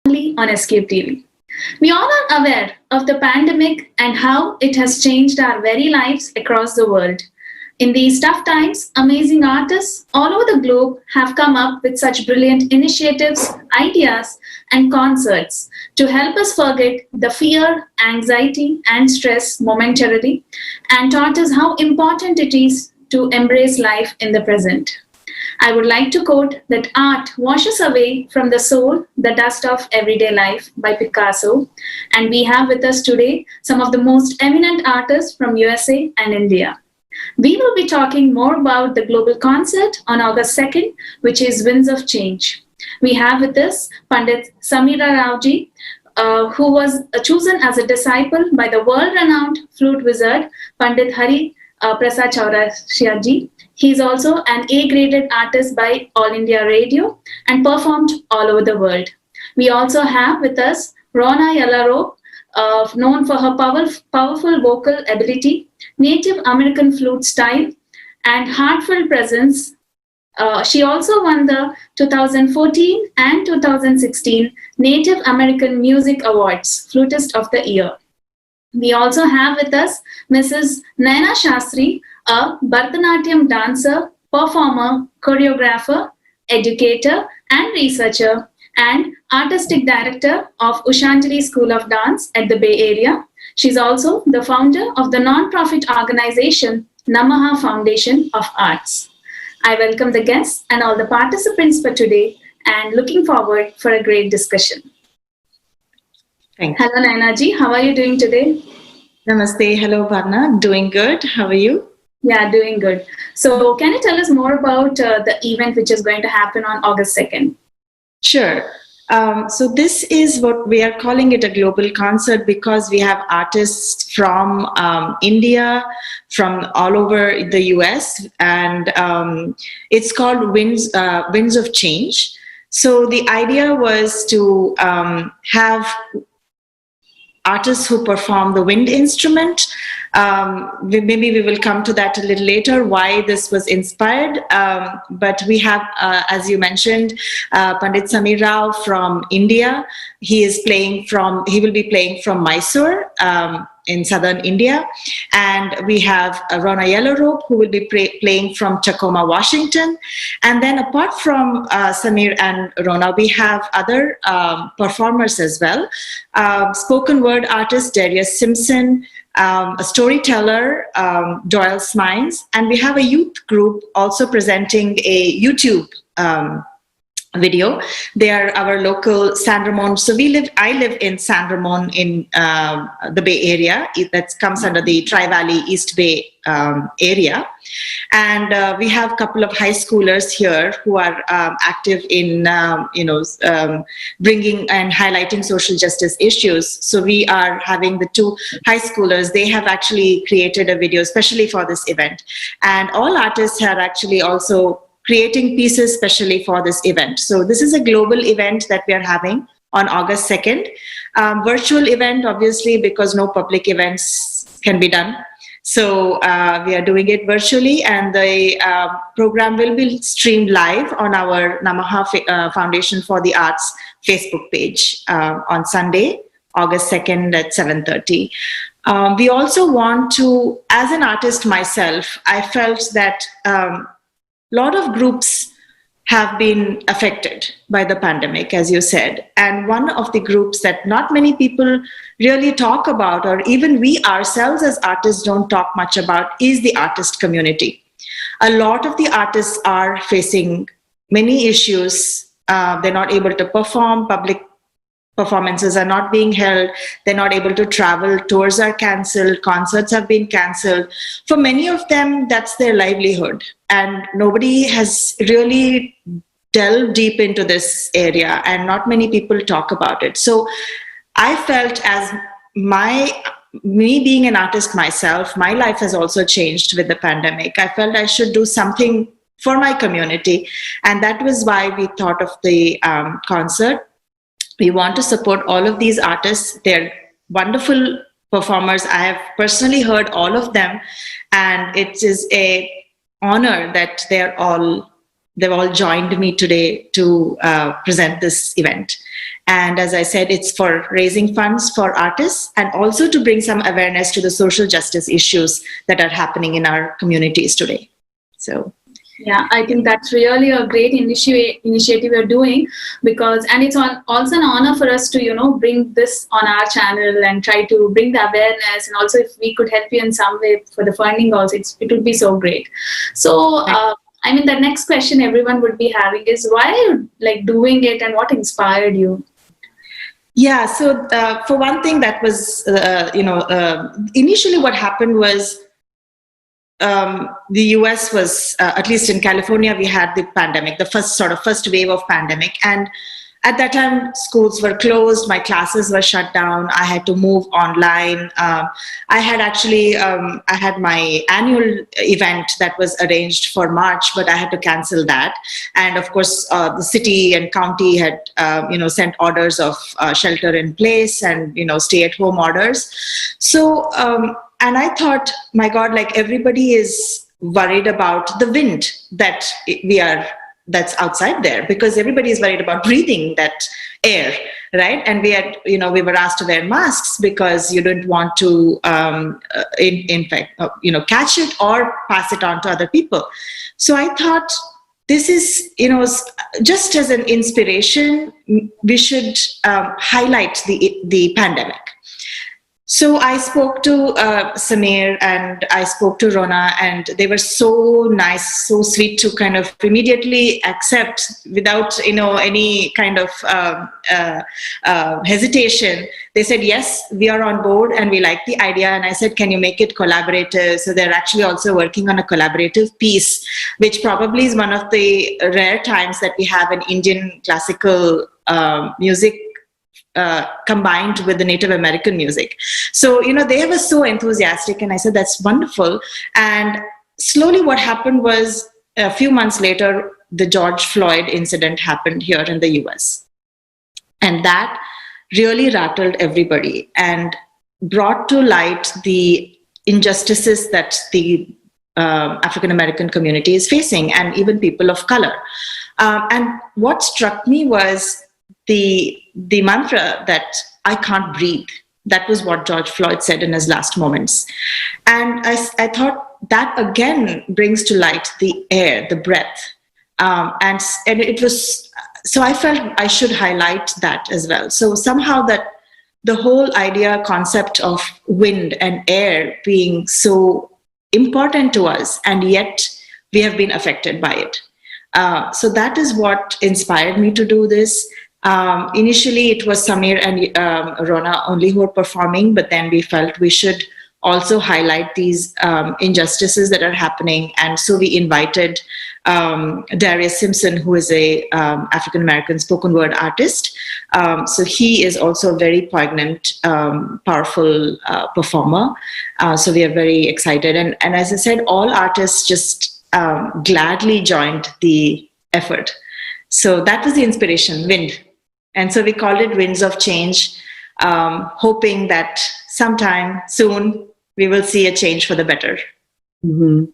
only on SCubeTV. We all are aware of the pandemic and how it has changed our very lives across the world. In these tough times, amazing artists all over the globe have come up with such brilliant initiatives, ideas, and concerts to help us forget the fear, anxiety, and stress momentarily and taught us how important it is to embrace life in the present. I would like to quote that art washes away from the soul the dust of everyday life by Picasso. And we have with us today some of the most eminent artists from USA and India. We will be talking more about the global concert on August 2nd, which is Winds of Change. We have with us Pandit Samira Raoji, who was chosen as a disciple by the world-renowned flute wizard Pandit Hari Prasad Chaurasia ji. He is also an A-graded artist by All India Radio and performed all over the world. We also have with us Ronayellow Robe, known for her powerful vocal ability, Native American flute style, and heartfelt presence. She also won the 2014 and 2016 Native American Music Awards, Flutist of the Year. We also have with us Mrs. Naina Shastri, a Bharatanatyam dancer, performer, choreographer, educator, and researcher, and artistic director of Ushanjali School of Dance at the Bay Area. She's also the founder of the non-profit organization Namaha Foundation of Arts. I welcome the guests and all the participants for today and looking forward for a great discussion. Thank you. Hello Naina ji, how are you doing today? Namaste. Hello, Bharna. Doing good. How are you? Yeah, doing good. So can you tell us more about the event which is going to happen on August 2nd? Sure. So this is what we are calling it a global concert because we have artists from India, from all over the US, and it's called Winds of Change. So the idea was to have artists who perform the wind instrument. Maybe we will come to that a little later, why this was inspired. But we have, as you mentioned, Pandit Samir Rao from India. He will be playing from Mysore in southern India. And we have Ronayellow Robe, who will be playing from Tacoma, Washington. And then apart from Samir and Rona, we have other performers as well. Spoken word artist Darius Simpson, a storyteller, Doyle Smines, and we have a youth group also presenting a YouTube video. They are our local San Ramon. So I live in San Ramon in the Bay Area. That comes under the Tri-Valley East Bay area. And we have a couple of high schoolers here who are active in, bringing and highlighting social justice issues. So we are having the two high schoolers. They have actually created a video especially for this event. And all artists are actually also creating pieces specially for this event. So this is a global event that we are having on August 2nd. Virtual event, obviously, because no public events can be done. So we are doing it virtually, and the program will be streamed live on our Namaha Foundation for the Arts Facebook page on Sunday, August 2nd at 7:30. We also want to, as an artist myself, I felt that a lot of groups have been affected by the pandemic, as you said. And one of the groups that not many people really talk about, or even we ourselves as artists don't talk much about, is the artist community. A lot of the artists are facing many issues. They're not able to perform, public performances are not being held, they're not able to travel, tours are cancelled, concerts have been cancelled. For many of them, that's their livelihood. And nobody has really delved deep into this area, and not many people talk about it. So I felt, as me being an artist myself, my life has also changed with the pandemic. I felt I should do something for my community. And that was why we thought of the concert. We want to support all of these artists. They're wonderful performers. I have personally heard all of them, and it is an honor that they've all joined me today to present this event. And as I said, it's for raising funds for artists and also to bring some awareness to the social justice issues that are happening in our communities today. So yeah, I think that's really a great initiative you're doing, because, and it's also an honor for us to, bring this on our channel and try to bring the awareness. And also, if we could help you in some way for the funding, also, it would be so great. So, the next question everyone would be having is, why are you doing it, and what inspired you? Yeah, so for one thing, that was, initially what happened was, the US was, at least in California, we had the pandemic, the first wave of pandemic. And at that time, schools were closed, my classes were shut down, I had to move online. I had my annual event that was arranged for March, but I had to cancel that. And of course, the city and county had, sent orders of shelter in place and, stay-at-home orders. So, and I thought, my God, everybody is worried about the wind that's outside there, because everybody is worried about breathing that air, right? And we had, we were asked to wear masks because you don't want to, catch it or pass it on to other people. So I thought, this is, just as an inspiration, we should highlight the pandemic. So I spoke to Samir and I spoke to Rona, and they were so nice, so sweet to kind of immediately accept without, any kind of hesitation. They said, yes, we are on board and we like the idea. And I said, can you make it collaborative? So they're actually also working on a collaborative piece, which probably is one of the rare times that we have an Indian classical music combined with the Native American music. So, they were so enthusiastic, and I said, that's wonderful. And slowly what happened was, a few months later, the George Floyd incident happened here in the US. And that really rattled everybody and brought to light the injustices that the African American community is facing, and even people of color. And what struck me was the mantra that I can't breathe. That was what George Floyd said in his last moments. And I thought that again brings to light the air, the breath. And it was, so I felt I should highlight that as well. So somehow that the whole concept of wind and air being so important to us, and yet we have been affected by it. So that is what inspired me to do this. Initially, it was Samir and Rona only who were performing, but then we felt we should also highlight these injustices that are happening. And so we invited Darius Simpson, who is a African-American spoken word artist. So he is also a very poignant, powerful performer. So we are very excited. And as I said, all artists just gladly joined the effort. So that was the inspiration, wind. And so we called it Winds of Change, hoping that sometime soon we will see a change for the better. Mm-hmm.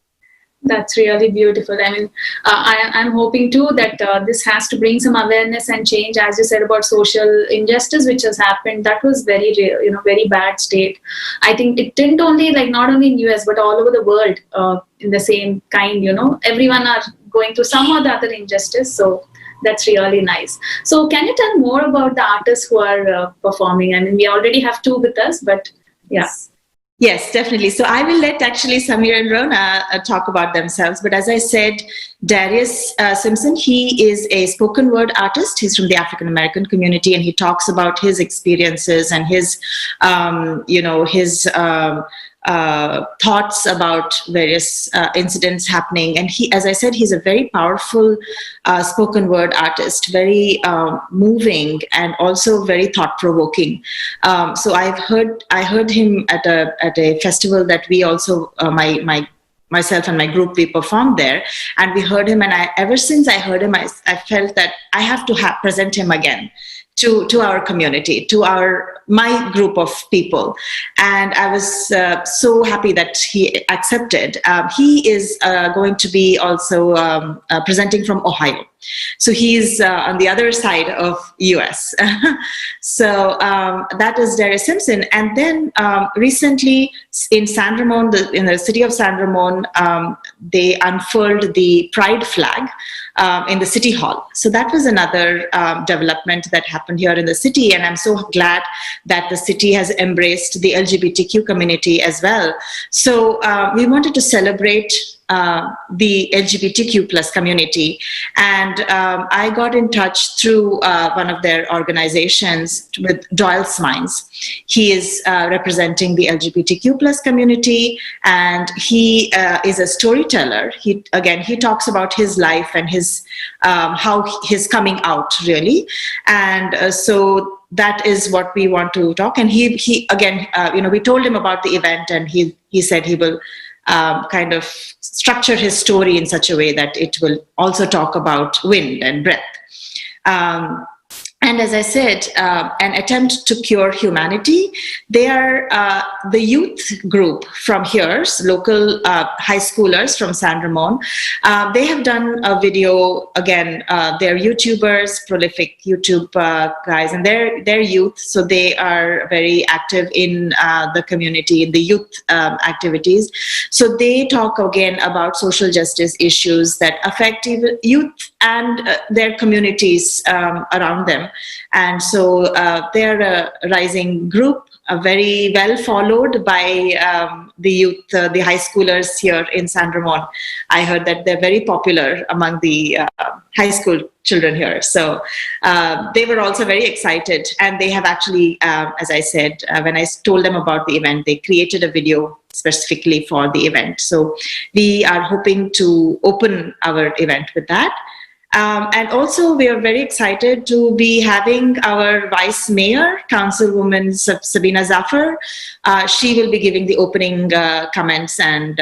That's really beautiful. I mean, I'm hoping too that this has to bring some awareness and change, as you said, about social injustice which has happened. That was very, very bad state. I think it didn't only not only in US but all over the world in the same kind. Everyone are going through some or the other injustice. So that's really nice. So can you tell more about the artists who are performing? I mean, we already have two with us, but yeah. Yes, definitely. So I will let actually Samir and Rona talk about themselves. But as I said, Darius Simpson, he is a spoken word artist. He's from the African American community, and he talks about his experiences and his, thoughts about various incidents happening. And he, as I said, he's a very powerful spoken word artist, very moving and also very thought provoking. So I heard him at a festival that we also myself and my group, we performed there, and we heard him. And ever since I heard him, I felt that I have to present him again to our community, to our my group of people. And I was so happy that he accepted. He is going to be also presenting from Ohio. So he's on the other side of US. So that is Darius Simpson. And then recently in San Ramon, in the city of San Ramon, they unfurled the Pride flag in the city hall. So that was another development that happened here in the city. And I'm so glad that the city has embraced the LGBTQ community as well. So we wanted to celebrate the LGBTQ plus community. And I got in touch through one of their organizations with Doyle Smines. He is representing the LGBTQ plus community, and he is a storyteller. He talks about his life and his how his coming out really. And so that is what we want to talk. And he again, we told him about the event, and he said he will kind of structure his story in such a way that it will also talk about wind and breath. And as I said, an attempt to cure humanity. They are the youth group from here, local high schoolers from San Ramon. They have done a video, again, they're YouTubers, prolific YouTube guys, and they're youth, so they are very active in the community, in the youth activities. So they talk again about social justice issues that affect even youth and their communities around them. And so they're a rising group, very well followed by the youth, the high schoolers here in San Ramon. I heard that they're very popular among the high school children here. So they were also very excited. And they have actually, as I said, when I told them about the event, they created a video specifically for the event. So we are hoping to open our event with that. And also, we are very excited to be having our Vice Mayor, Councilwoman Sabina Zafar. She will be giving the opening comments and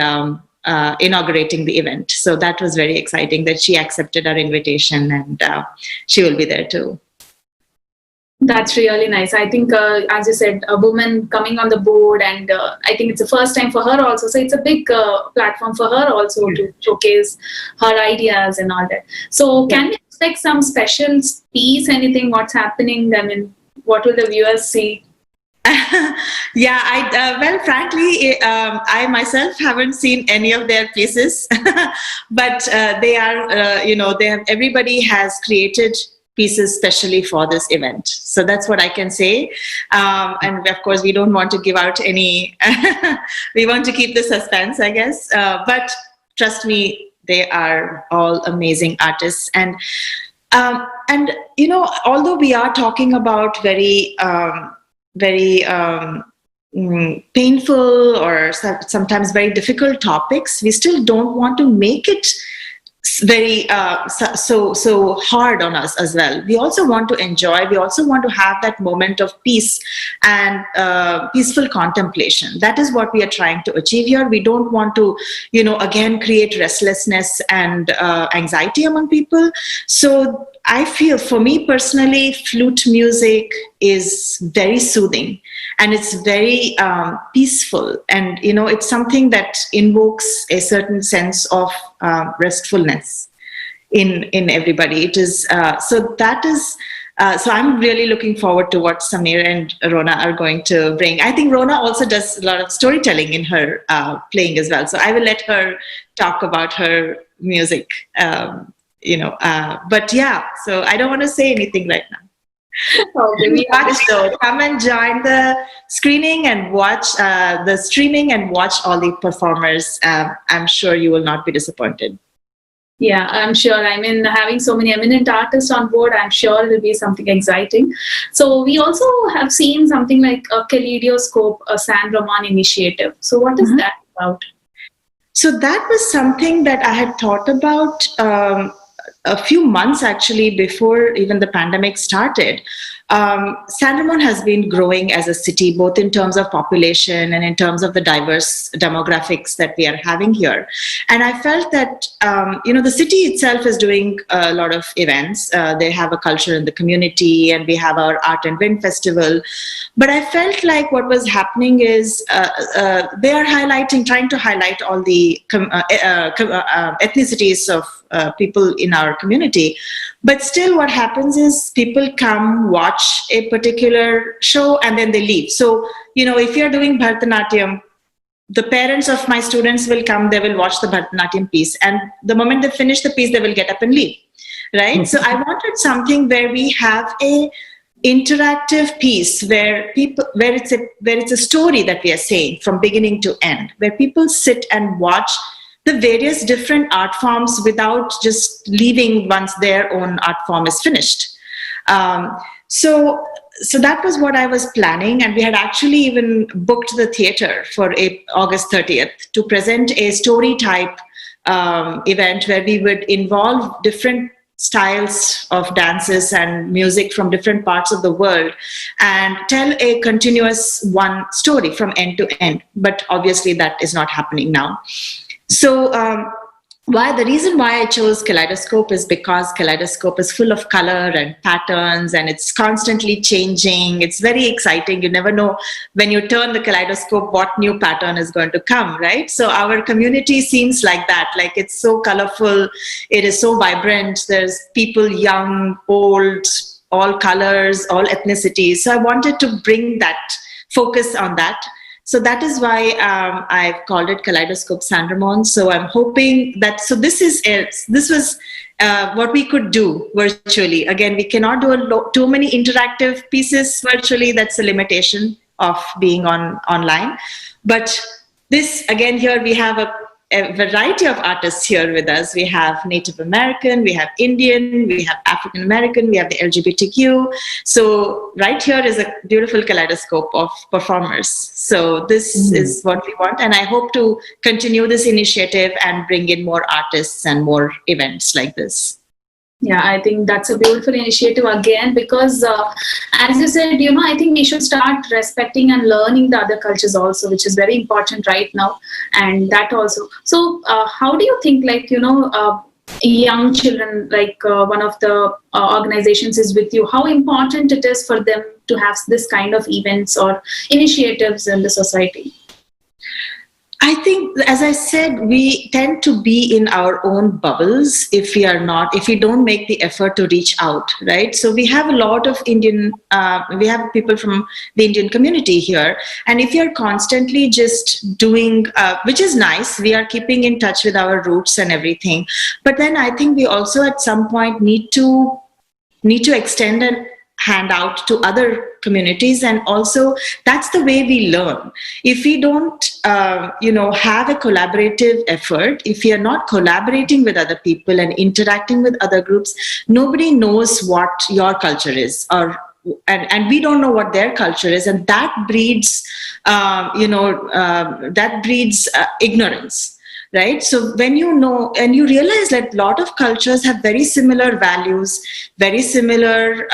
inaugurating the event. So that was very exciting that she accepted our invitation, and she will be there too. That's really nice. I think, as you said, a woman coming on the board, and I think it's the first time for her also. So it's a big platform for her also to showcase her ideas and all that. So can we expect some special piece, anything, what's happening? I mean, what will the viewers see? Yeah, well, frankly, I myself haven't seen any of their pieces, but they are, everybody has created pieces specially for this event. So that's what I can say. And of course, we don't want to give out any, we want to keep the suspense, I guess. But trust me, they are all amazing artists. And although we are talking about very painful or sometimes very difficult topics, we still don't want to make it very so hard on us as well. We also want to enjoy. We also want to have that moment of peace and peaceful contemplation. That is what we are trying to achieve here. We don't want to, again, create restlessness and anxiety among people. So I feel, for me personally, flute music is very soothing, and it's very peaceful, and it's something that invokes a certain sense of restfulness in everybody. It is so that is so I'm really looking forward to what Samir and Rona are going to bring. I think Rona also does a lot of storytelling in her playing as well, so I will let her talk about her music. But yeah, so I don't want to say anything right now. Okay, So come and join the screening and watch the streaming and watch all the performers. I'm sure you will not be disappointed. Yeah, I'm sure. I mean, having so many eminent artists on board, I'm sure it will be something exciting. So we also have seen something like a Kaleidoscope, a San Ramon initiative. So what is that about? So that was something that I had thought about a few months actually before even the pandemic started. San Ramon has been growing as a city, both in terms of population and in terms of the diverse demographics that we are having here. And I felt that, the city itself is doing a lot of events. They have a culture in the community, and we have our Art and Wind Festival. But I felt like what was happening is they are trying to highlight all the ethnicities of people in our community. But still what happens is people come watch a particular show and then they leave. So, if you're doing Bharatanatyam, the parents of my students will come, they will watch the Bharatanatyam piece. And the moment they finish the piece, they will get up and leave. Right? So I wanted something where we have a interactive piece where it's a story that we are saying from beginning to end, where people sit and watch the various different art forms without just leaving once their own art form is finished. So that was what I was planning, and we had actually even booked the theater for August 30th to present a story type event where we would involve different styles of dances and music from different parts of the world and tell a continuous one story from end to end. But obviously that is not happening now. So the reason why I chose Kaleidoscope is because Kaleidoscope is full of color and patterns, and it's constantly changing. It's very exciting. You never know when you turn the kaleidoscope what new pattern is going to come, right? So our community seems like that. Like, it's so colorful. It is so vibrant. There's people young, old, all colors, all ethnicities. So I wanted to bring that focus on that. So that is why I've called it Kaleidoscope San Ramon. So I'm hoping that, this was what we could do virtually. Again, we cannot do too many interactive pieces virtually. That's a limitation of being online. But this, again, here we have a variety of artists here with us. We have Native American, we have Indian, we have African American, we have the LGBTQ. So right here is a beautiful kaleidoscope of performers. So this is what we want. And I hope to continue this initiative and bring in more artists and more events like this. Yeah, I think that's a beautiful initiative again, because as you said, I think we should start respecting and learning the other cultures also, which is very important right now. And that also. So how do you think, young children, one of the organizations is with you, how important it is for them to have this kind of events or initiatives in the society? I think, as I said, we tend to be in our own bubbles if we don't make the effort to reach out, right? So we have a lot of we have people from the Indian community here. And if you're constantly just doing, which is nice, we are keeping in touch with our roots and everything. But then I think we also at some point need to extend a hand out to other communities, and also that's the way we learn. If we don't have a collaborative effort, if we are not collaborating with other people and interacting with other groups, nobody knows what your culture is, and we don't know what their culture is, and that breeds ignorance. Right? So when you know and you realize that a lot of cultures have very similar values, very similar,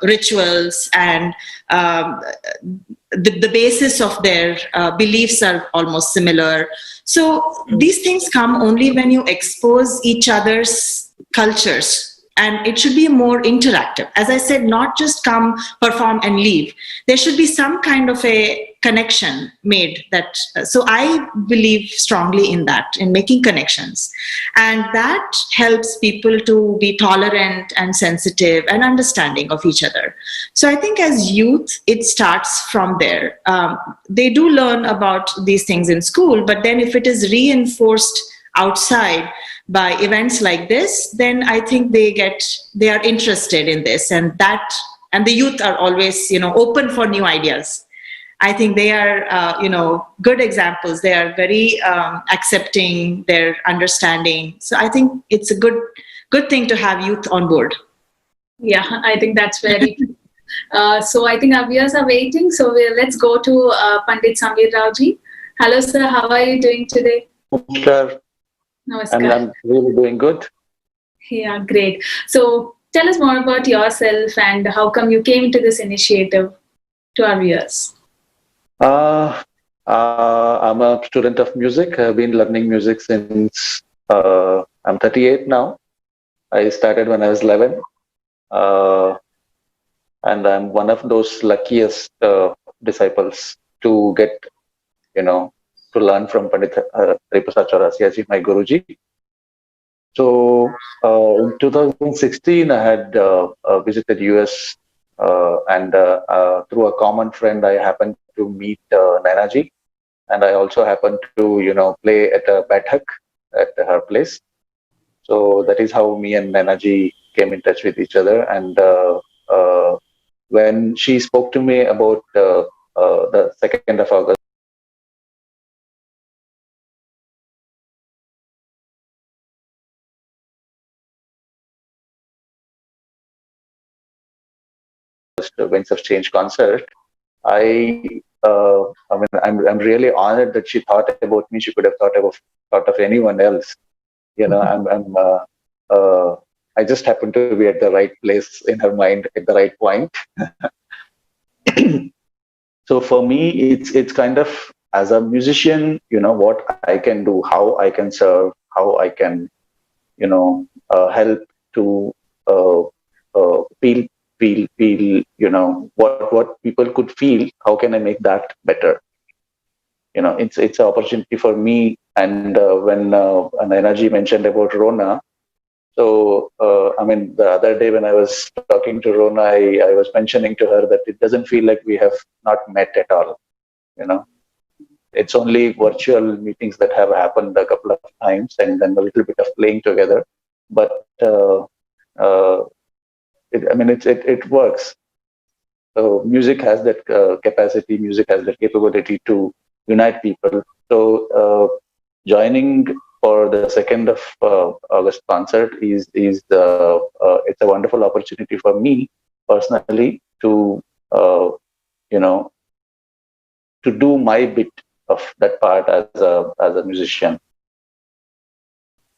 rituals, and the basis of their beliefs are almost similar. So these things come only when you expose each other's cultures. And it should be more interactive. As I said, not just come, perform, and leave. There should be some kind of a connection made. So I believe strongly in that, in making connections. And that helps people to be tolerant and sensitive and understanding of each other. So I think as youth, it starts from there. They do learn about these things in school, but then if it is reinforced outside by events like this, then I think they are interested in this, and the youth are always, open for new ideas. I think they are, good examples. They are very accepting, they're understanding. So I think it's a good thing to have youth on board. Yeah, I think that's very so I think our viewers are waiting. So let's go to Pandit Samir Raoji. Hello, sir. How are you doing today? Namaskar. Namaskar. And I'm really doing good. Yeah, great. So Tell us more about yourself and how come you came into this initiative to our viewers. I'm a student of music. I've been learning music since I'm 38 now. I started when I was 11, uh, and I'm one of those luckiest disciples to get, to learn from Pandit Ripasachara Siaji, my Guruji. So in 2016, I had visited US, and through a common friend, I happened to meet Naina ji, and I also happened to play at a Bathak at her place. So that is how me and Naina ji came in touch with each other. And when she spoke to me about the 2nd of August, the Winds of Change concert, I mean, I'm really honored that she thought about me. She could have thought of anyone else. Uh, I just happened to be at the right place in her mind at the right point. So for me, it's kind of, as a musician, what I can do, how I can serve, how I can, help to uh, feel, what people could feel. How can I make that better? It's an opportunity for me. And when an energy mentioned about Rona, so I mean, the other day when I was talking to Rona, I was mentioning to her that it doesn't feel like we have not met at all. You know, it's only virtual meetings that have happened a couple of times, and then a little bit of playing together. But I mean, it works. So music has that capacity. Music has that capability to unite people. So joining for the 2nd of August concert it's a wonderful opportunity for me personally to uh, you know to do my bit of that part as a musician.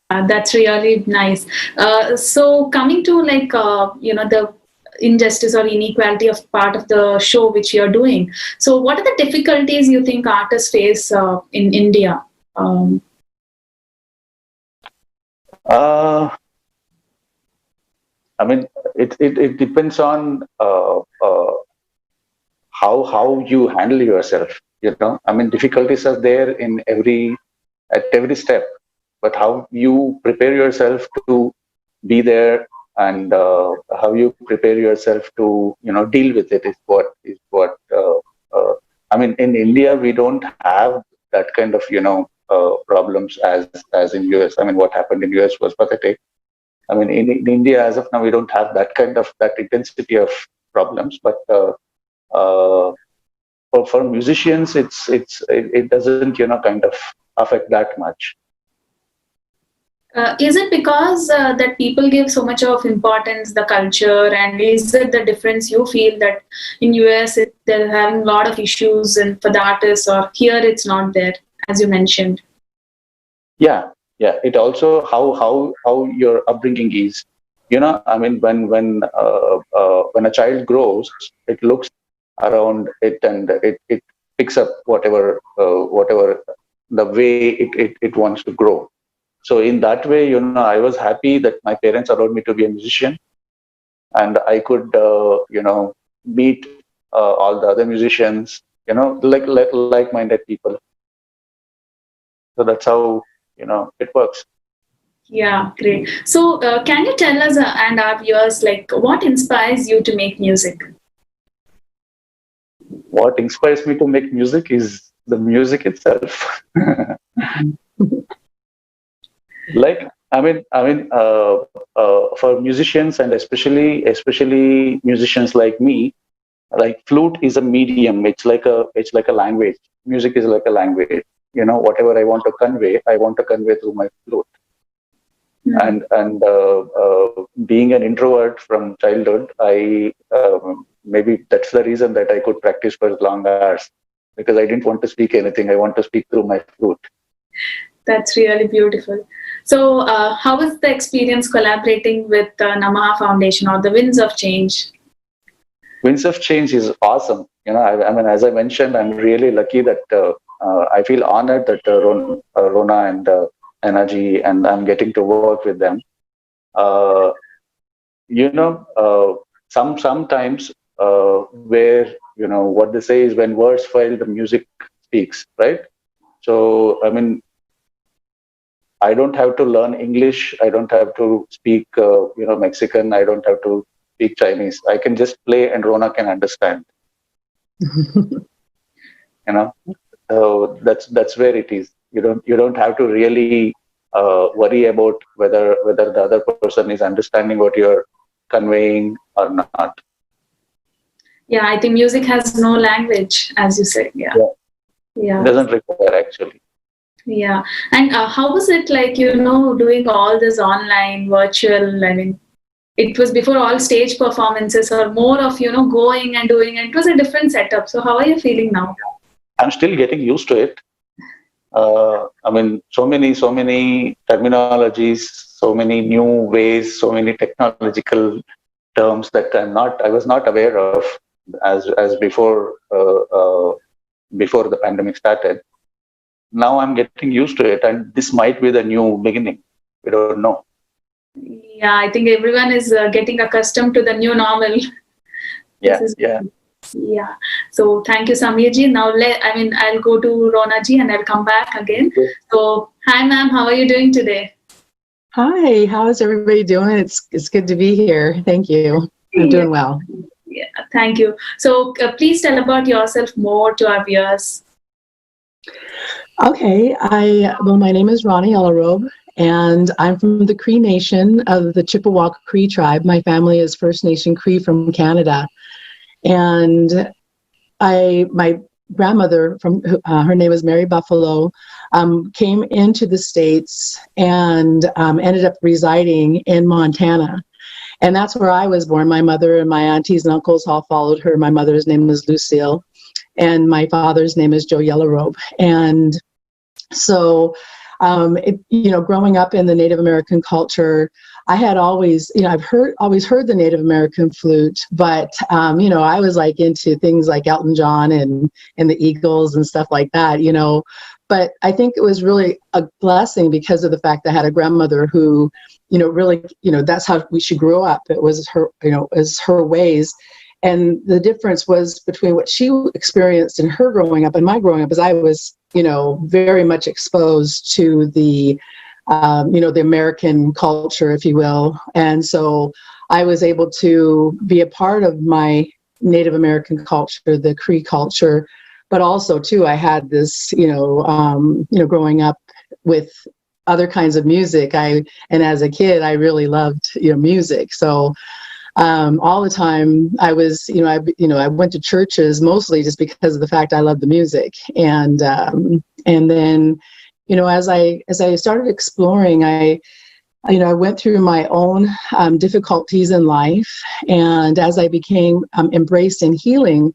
That's really nice. So coming to the injustice or inequality of part of the show which you're doing. So what are the difficulties you think artists face in India? Uh, I mean, it depends on how you handle yourself. I mean, difficulties are there at every step, but how you prepare yourself to be there, and how you prepare yourself to deal with it is what I mean. In India, we don't have that kind of problems as in US. I mean, what happened in US was pathetic. I mean, in India, as of now, we don't have that intensity of problems. But uh, for musicians, it doesn't kind of affect that much. Is it because that people give so much of importance the culture, and is it the difference you feel that in US they're having a lot of issues and for the artists, or here it's not there as you mentioned? Yeah. It also how your upbringing is. I mean, when a child grows, it looks around it, and it picks up whatever the way it wants to grow. So in that way, I was happy that my parents allowed me to be a musician, and I could meet all the other musicians, like-minded people. So that's how it works. Yeah, great. So can you tell us and our viewers like what inspires you to make music? What inspires me to make music is the music itself. Like, for musicians, and especially musicians like me, like flute is a medium. It's like a language. Music is like a language. Whatever I want to convey through my flute. And being an introvert from childhood, I maybe that's the reason that I could practice for long hours, because I didn't want to speak anything. I want to speak through my flute. That's really beautiful. So, how was the experience collaborating with Namaha Foundation or the Winds of Change? Winds of Change is awesome. I mean, as I mentioned, I'm really lucky that I feel honored that Rona and Energy, and I'm getting to work with them. Uh, sometimes where what they say is when words fail, the music speaks, right? So, I mean, I don't have to learn English. I don't have to speak, Mexican. I don't have to speak Chinese. I can just play, and Rona can understand. So that's where it is. You don't have to really worry about whether the other person is understanding what you're conveying or not. Yeah, I think music has no language, as you said. Yeah. It doesn't require, actually. Yeah. And how was it like, doing all this online, virtual? I mean, it was before all stage performances or more of, going and doing it. It was a different setup. So how are you feeling now? I'm still getting used to it. I mean, so many terminologies, so many new ways, so many technological terms that I was not aware of as before the pandemic started. Now I'm getting used to it, and this might be the new beginning. We don't know. Yeah, I think everyone is getting accustomed to the new normal. Yeah. So thank you, Samirji. Now, I'll go to Ronaji and I'll come back again. Okay. So, hi, ma'am. How are you doing today? Hi. How is everybody doing? It's good to be here. Thank you. I'm doing well. Yeah. Thank you. So, please tell about yourself more to our viewers. Okay. My name is Ronayellow Robe, and I'm from the Cree Nation of the Chippewa Cree tribe. My family is First Nation Cree from Canada. And my grandmother, her name is Mary Buffalo, came into the States and ended up residing in Montana. And that's where I was born. My mother and my aunties and uncles all followed her. My mother's name was Lucille, and my father's name is Joe Yellow Robe. And so, growing up in the Native American culture, I had always, I've always heard the Native American flute, but, I was like into things like Elton John and the Eagles and stuff like that, but I think it was really a blessing because of the fact that I had a grandmother who, really, that's how she grew up. It was her, is her ways. And the difference was between what she experienced in her growing up and my growing up is I was, very much exposed to the the American culture, if you will. And so I was able to be a part of my Native American culture, the Cree culture, but also too, I had this, growing up with other kinds of music. And as a kid, I really loved, music. So all the time I was, I went to churches mostly just because of the fact I loved the music. And then, as I started exploring, I went through my own difficulties in life. And as I became embraced in healing,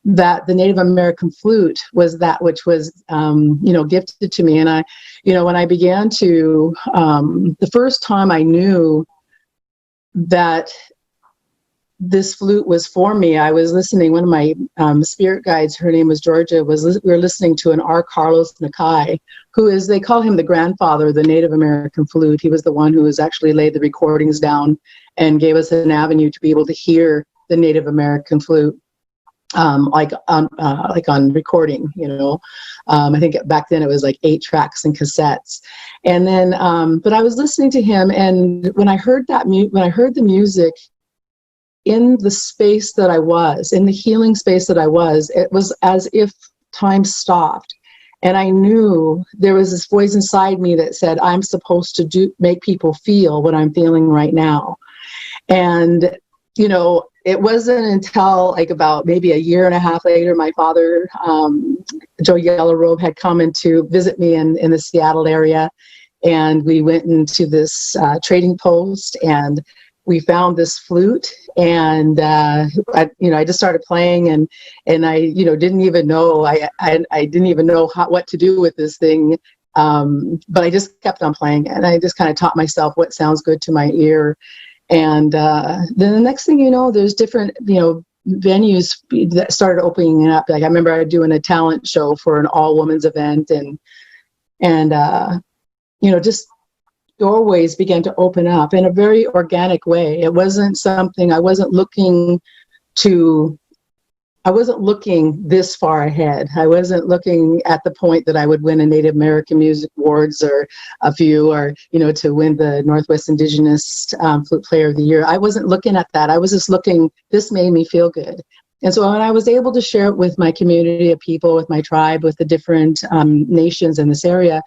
that the Native American flute was that which was, gifted to me. And I, when I began to, the first time I knew that this flute was for me, I was listening, one of my spirit guides, her name was Georgia, we were listening to an R. Carlos Nakai, they call him the grandfather of the Native American flute. He was the one who has actually laid the recordings down and gave us an avenue to be able to hear the Native American flute, like on recording, I think back then it was like 8 tracks and cassettes. And then, but I was listening to him, and when I heard the music, in the space that I was, in the healing space that I was, it was as if time stopped. And I knew there was this voice inside me that said, I'm supposed to make people feel what I'm feeling right now. And, it wasn't until like about maybe a year and a half later, my father, Joe Yellow Robe, had come in to visit me in the Seattle area. And we went into this trading post, and we found this flute, and I just started playing, and I didn't even know I didn't even know what to do with this thing. But I just kept on playing it. And I just kind of taught myself what sounds good to my ear. And then the next thing you know, there's different, venues that started opening up. Like I remember doing a talent show for an all-women's event, and just doorways began to open up in a very organic way. It wasn't something I wasn't looking this far ahead. I wasn't looking at the point that I would win a Native American Music Awards or a few, or, to win the Northwest Indigenous Flute Player of the Year. I wasn't looking at that. I was just looking, this made me feel good. And so when I was able to share it with my community of people, with my tribe, with the different nations in this area,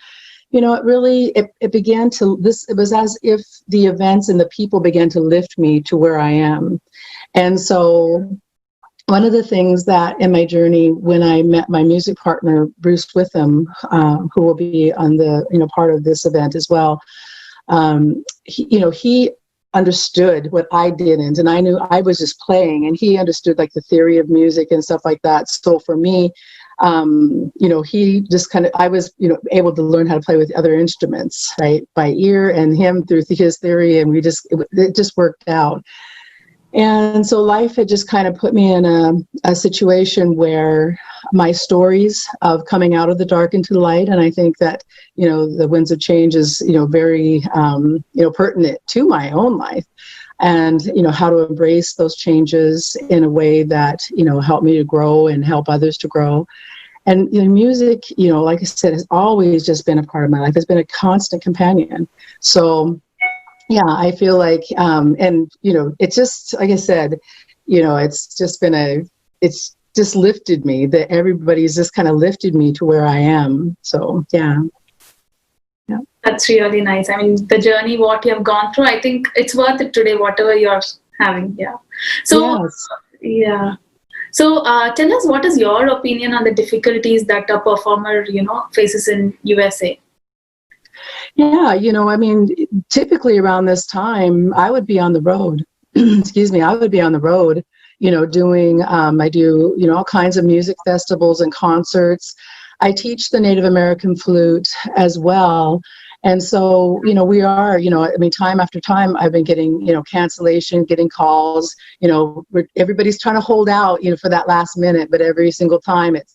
it began to, it was as if the events and the people began to lift me to where I am. And so one of the things that in my journey, when I met my music partner, Bruce Witham, who will be on the, part of this event as well, he understood what I didn't, and I knew I was just playing, and he understood like the theory of music and stuff like that. So for me, he just kind of, I was, able to learn how to play with other instruments, right, by ear, and him through his theory, and it just worked out. And so life had just kind of put me in a situation where my stories of coming out of the dark into the light, and I think that, the winds of change is, very, pertinent to my own life, and, how to embrace those changes in a way that, helped me to grow and help others to grow. And music, like I said, has always just been a part of my life. It's been a constant companion. So yeah, I feel like, it's just, like I said, it's just lifted me, that everybody's just kind of lifted me to where I am. So, yeah. Yeah. That's really nice. I mean, the journey, what you have gone through, I think it's worth it today, whatever you're having. Yeah. So, yes. Yeah. So, tell us, what is your opinion on the difficulties that a performer, faces in USA? Yeah, typically around this time, I would be on the road. Excuse me, I would be on the road, doing, I do, all kinds of music festivals and concerts. I teach the Native American flute as well. And so, we are, time after time, I've been getting, cancellation, getting calls, everybody's trying to hold out, for that last minute, but every single time it's,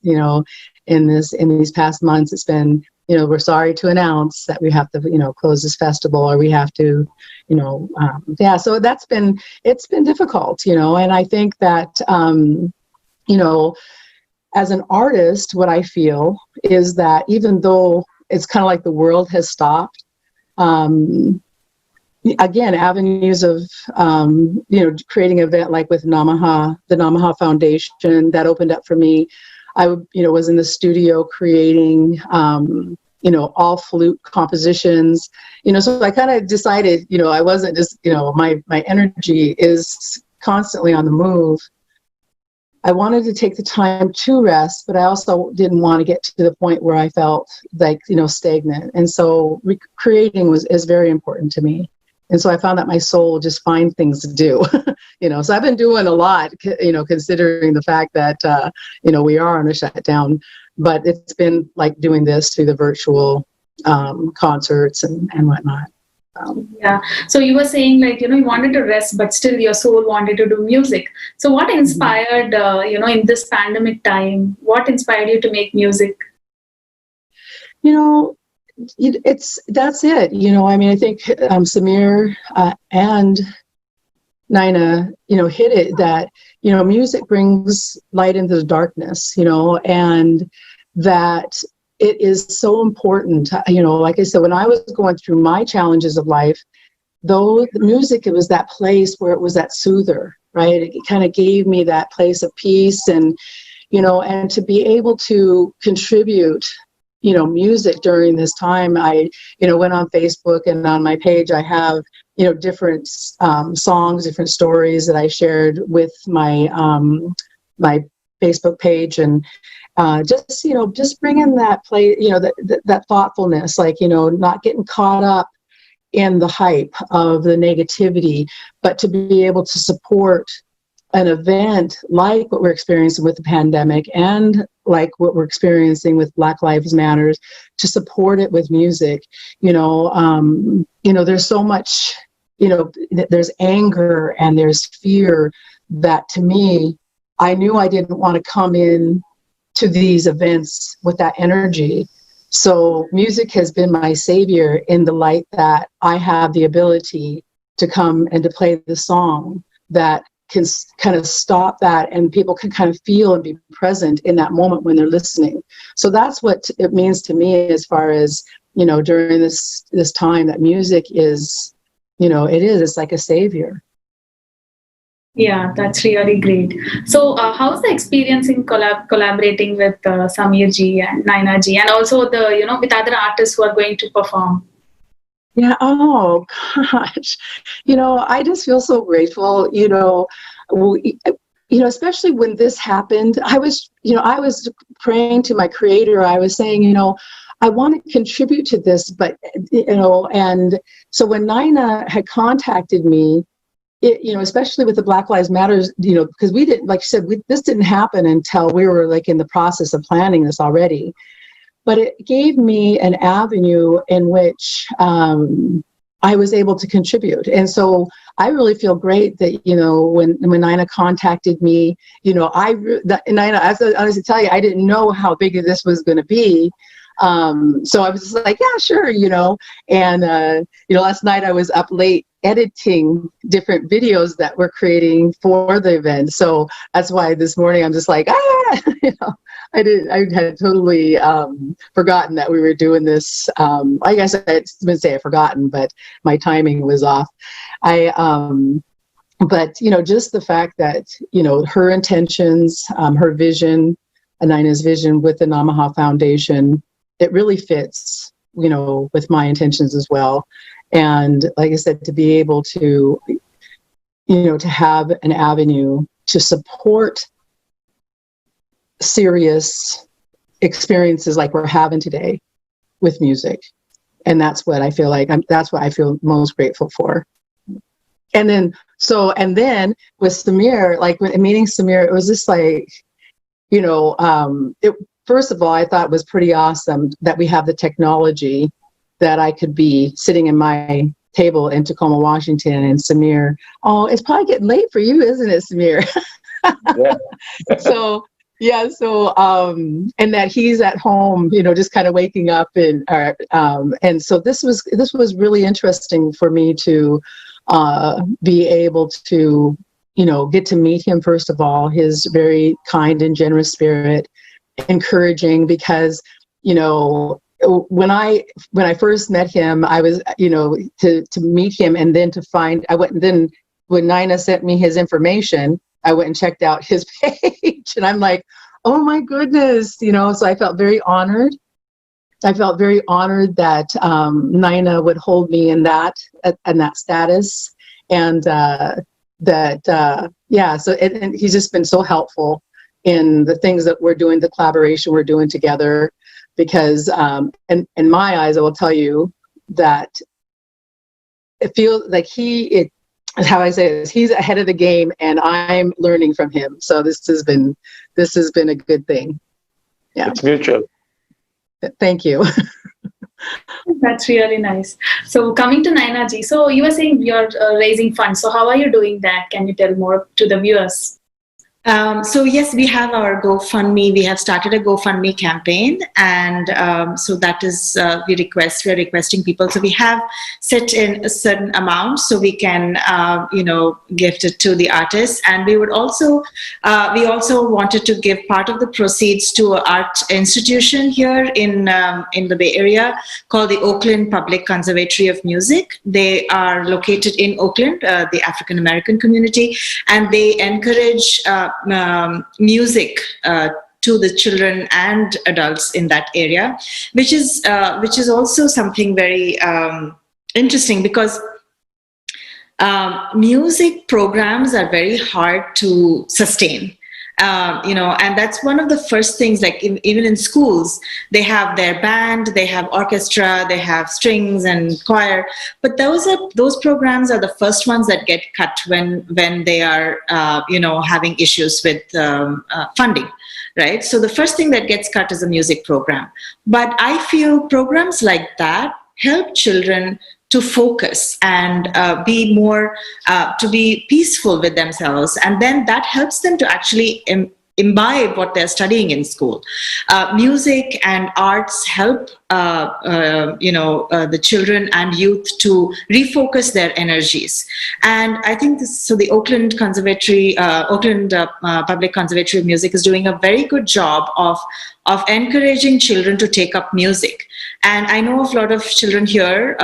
in these past months, it's been, we're sorry to announce that we have to, close this festival, or we have to, so it's been difficult, and I think that, as an artist, what I feel is that even though it's kind of like the world has stopped, again, avenues of, creating an event like with Namaha, the Namaha Foundation, that opened up for me. I, was in the studio creating, all flute compositions, so I kind of decided, I wasn't just, my energy is constantly on the move. I wanted to take the time to rest, but I also didn't want to get to the point where I felt like, stagnant. And so creating is very important to me. And so I found that my soul just finds things to do, so I've been doing a lot, considering the fact that, we are on a shutdown, but it's been like doing this through the virtual concerts and whatnot. Yeah. So you were saying, like, you wanted to rest, but still your soul wanted to do music. So what inspired, in this pandemic time, what inspired you to make music? That's it. I think Samir and Naina, hit it that, music brings light into the darkness, and that it is so important. Like I said, when I was going through my challenges of life, though the music, it was that place where it was that soother, right? It kind of gave me that place of peace, and, and to be able to contribute, music during this time. I, went on Facebook, and on my page, I have, different songs, different stories that I shared with my, my Facebook page, and just bringing that play, that thoughtfulness, like, not getting caught up in the hype of the negativity, but to be able to support an event like what we're experiencing with the pandemic, and like what we're experiencing with Black Lives Matters, to support it with music. There's so much, there's anger and there's fear that, to me, I knew I didn't want to come in to these events with that energy. So music has been my savior, in the light that I have the ability to come and to play the song that can kind of stop that, and people can kind of feel and be present in that moment when they're listening. So that's what it means to me, as far as, during this time, that music is, it's like a savior. Yeah, that's really great. So, how's the experience in collaborating with Samir ji and Naina ji, and also with other artists who are going to perform? Yeah. Oh gosh. I just feel so grateful. Especially when this happened, I was praying to my creator. I was saying, I want to contribute to this, but and so when Naina had contacted me, especially with the Black Lives Matters, because we didn't, like you said, this didn't happen until we were like in the process of planning this already. But it gave me an avenue in which I was able to contribute. And so I really feel great that, when Naina contacted me, Naina, I have to honestly tell you, I didn't know how big this was going to be. So I was just like, yeah, sure, and, last night I was up late editing different videos that we're creating for the event. So that's why this morning I'm just like, I had totally forgotten that we were doing this. I guess I wouldn't say I'd forgotten, but my timing was off. But just the fact that, her intentions, her vision, Naina's vision with the Namaha Foundation, it really fits, with my intentions as well. And like I said, to be able to, to have an avenue to support serious experiences like we're having today with music. And that's what I feel like, that's what I feel most grateful for. And then with Samir, like when meeting Samir, it was just like, first of all, I thought it was pretty awesome that we have the technology that I could be sitting in my table in Tacoma, Washington, and Samir, oh, it's probably getting late for you, isn't it, Samir? Yeah. And that he's at home, just kind of waking up, and so this was really interesting for me to be able to, get to meet him, first of all, his very kind and generous spirit, encouraging, because, when I first met him, I was, to meet him, and then when Naina sent me his information, I went and checked out his page, and I'm like, oh my goodness, so I felt very honored. I felt very honored that Naina would hold me in that status, and and he's just been so helpful in the things that we're doing, the collaboration we're doing together, because in my eyes, I will tell you that it feels like how I say this, he's ahead of the game, and I'm learning from him. So this has been a good thing. Yeah, it's mutual. Thank you. That's really nice. So coming to Naina ji, so you were saying you're raising funds. So how are you doing that? Can you tell more to the viewers? So yes, we have our GoFundMe. We have started a GoFundMe campaign, and so that is we're requesting people. So we have set in a certain amount so we can gift it to the artists, and we also wanted to give part of the proceeds to an art institution here in the Bay Area called the Oakland Public Conservatory of Music. They are located in Oakland, the African American community, and they encourage music to the children and adults in that area, which is also something very interesting, because music programs are very hard to sustain. And that's one of the first things, like even in schools, they have their band, they have orchestra, they have strings and choir, but those programs are the first ones that get cut when they are, having issues with funding, right? So the first thing that gets cut is a music program. But I feel programs like that help children to focus and be more, to be peaceful with themselves. And then that helps them to actually imbibe what they're studying in school. Music and arts help, the children and youth to refocus their energies. And I think the Oakland Conservatory, Oakland Public Conservatory of Music is doing a very good job of encouraging children to take up music. And I know of a lot of children here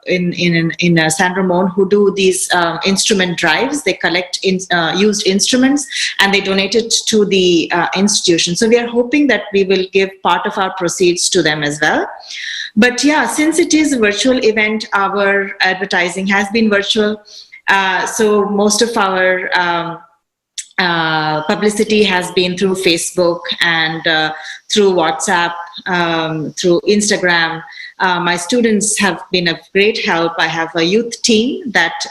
in San Ramon who do these instrument drives. They collect used instruments and they donate it to the institution. So we are hoping that we will give part of our proceeds to them as well. But yeah, since it is a virtual event, our advertising has been virtual. So most of our publicity has been through Facebook and through WhatsApp, through Instagram. My students have been of great help. I have a youth team that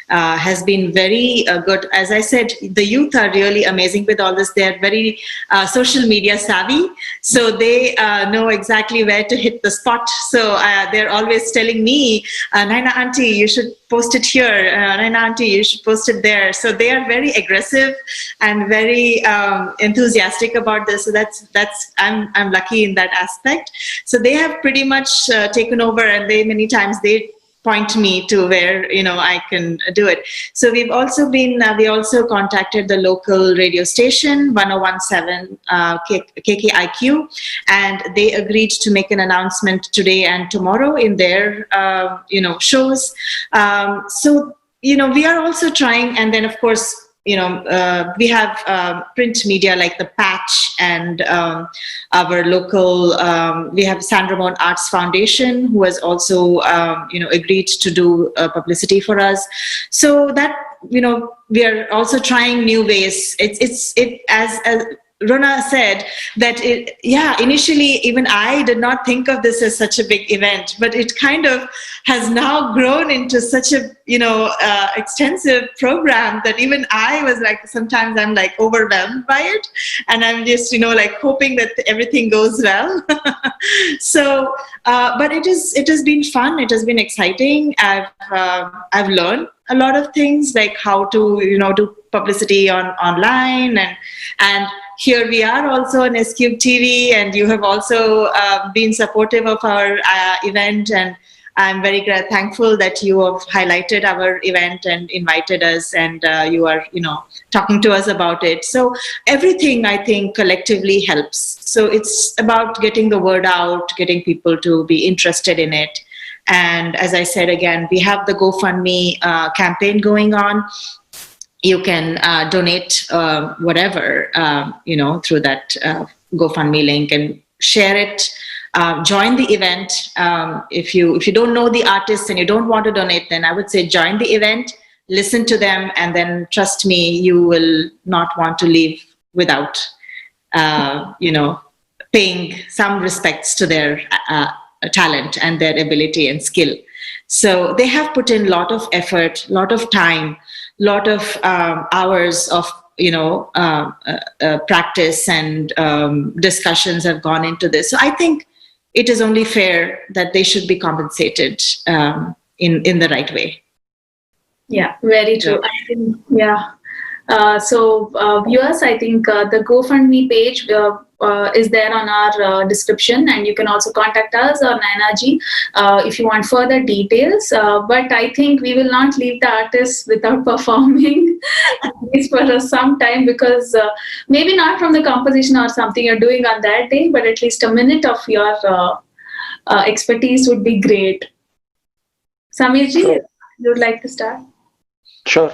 has been very good. As I said, the youth are really amazing with all this. They're very social media savvy. So they know exactly where to hit the spot. So they're always telling me, Naina auntie, you should post it here. Naina auntie, you should post it there. So they are very aggressive and very enthusiastic about this. So I'm lucky in that aspect. So they have pretty much taken over, and many times they point me to where I can do it. So we've also been we also contacted the local radio station 1017 KKIQ, and they agreed to make an announcement today and tomorrow in their shows. So we are also trying, and then of course we have print media like the Patch and our local, we have San Ramon Arts Foundation, who has also, agreed to do publicity for us. So that, we are also trying new ways. As Rona said, that initially even I did not think of this as such a big event, but it kind of has now grown into such a extensive program that even I was like, sometimes I'm like overwhelmed by it, and I'm just hoping that everything goes well. So, but it has been fun. It has been exciting. I've learned a lot of things, like how to do publicity online, and here we are also on SCubeTV, and you have also been supportive of our event, and I'm very thankful that you have highlighted our event and invited us, and you are talking to us about it. So everything, I think, collectively helps. So it's about getting the word out, getting people to be interested in it. And as I said, again, we have the GoFundMe campaign going on. You can donate whatever, through that GoFundMe link and share it. Join the event. If you don't know the artists and you don't want to donate, then I would say join the event, listen to them, and then trust me, you will not want to leave without, paying some respects to their talent and their ability and skill. So they have put in a lot of effort, a lot of time, lot of hours of practice and discussions have gone into this. So I think it is only fair that they should be compensated in the right way. Yeah, very true. I think, so viewers, I think the GoFundMe page is there on our description, and you can also contact us or Naina ji if you want further details. But I think we will not leave the artists without performing at least for some time, because maybe not from the composition or something you're doing on that day, but at least a minute of your expertise would be great. Samir ji, you would like to start? Sure.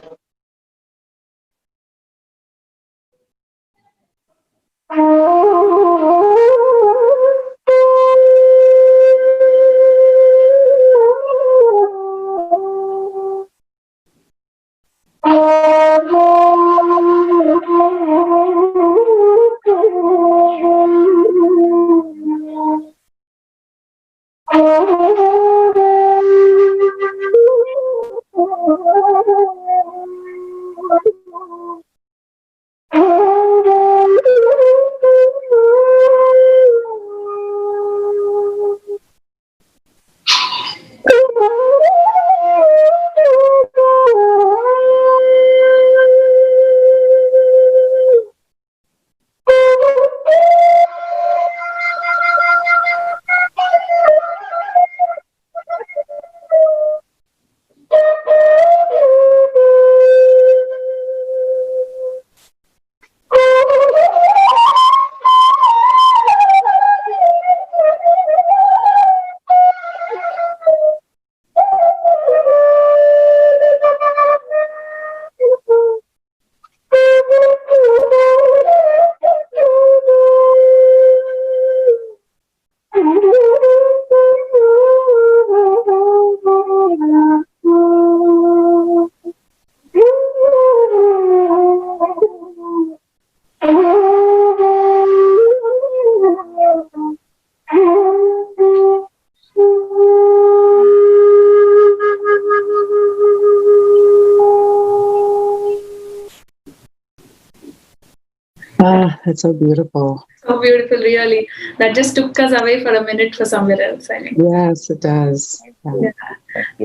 That's so beautiful. So beautiful, really. That just took us away for a minute for somewhere else, I think. Yes, it does. Yeah.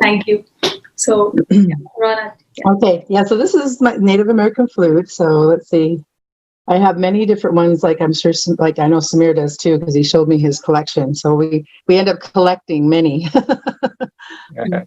Thank you. So, Rona. Okay, yeah, so this is my Native American flute. So let's see. I have many different ones, like I'm sure, like I know Samir does too, because he showed me his collection. So we end up collecting many. Okay.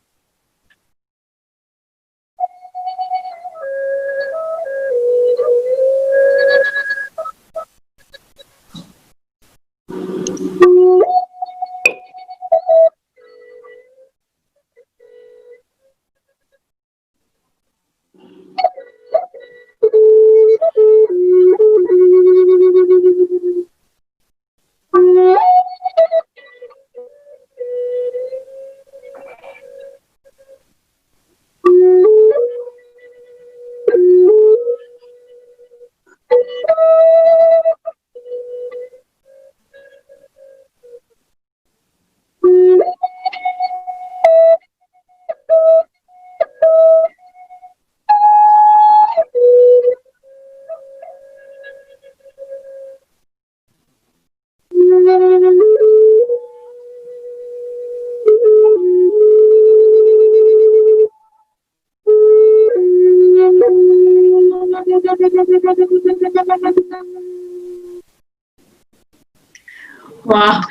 Wow.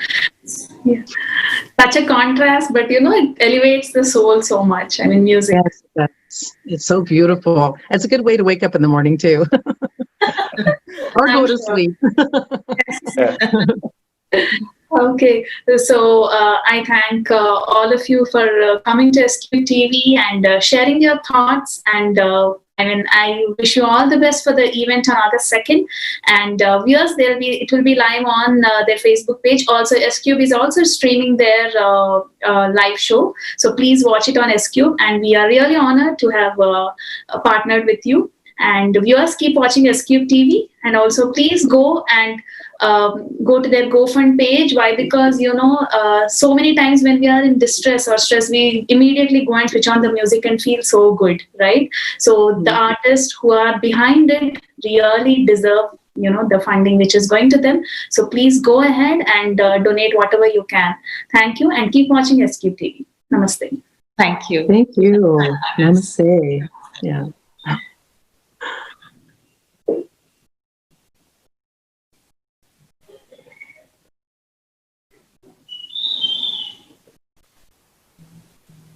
Yeah. Such a contrast, but it elevates the soul so much. I mean, music. Yes, it's so beautiful. It's a good way to wake up in the morning too, or I'm go to sure. sleep. Okay, so I thank all of you for coming to SCubeTV and sharing your thoughts. And I wish you all the best for the event on August 2nd. And viewers, it will be live on their Facebook page. Also, SCube is also streaming their live show. So please watch it on SCube. And we are really honored to have partnered with you. And viewers, keep watching SCubeTV. And also, please go and go to their GoFund page. Why? Because so many times when we are in distress or stress, we immediately go and switch on the music and feel so good, right? So the artists who are behind it really deserve the funding which is going to them. So please go ahead and donate whatever you can. Thank you, and keep watching SCubeTV. Namaste. Thank you. Thank you. Namaste. Yeah.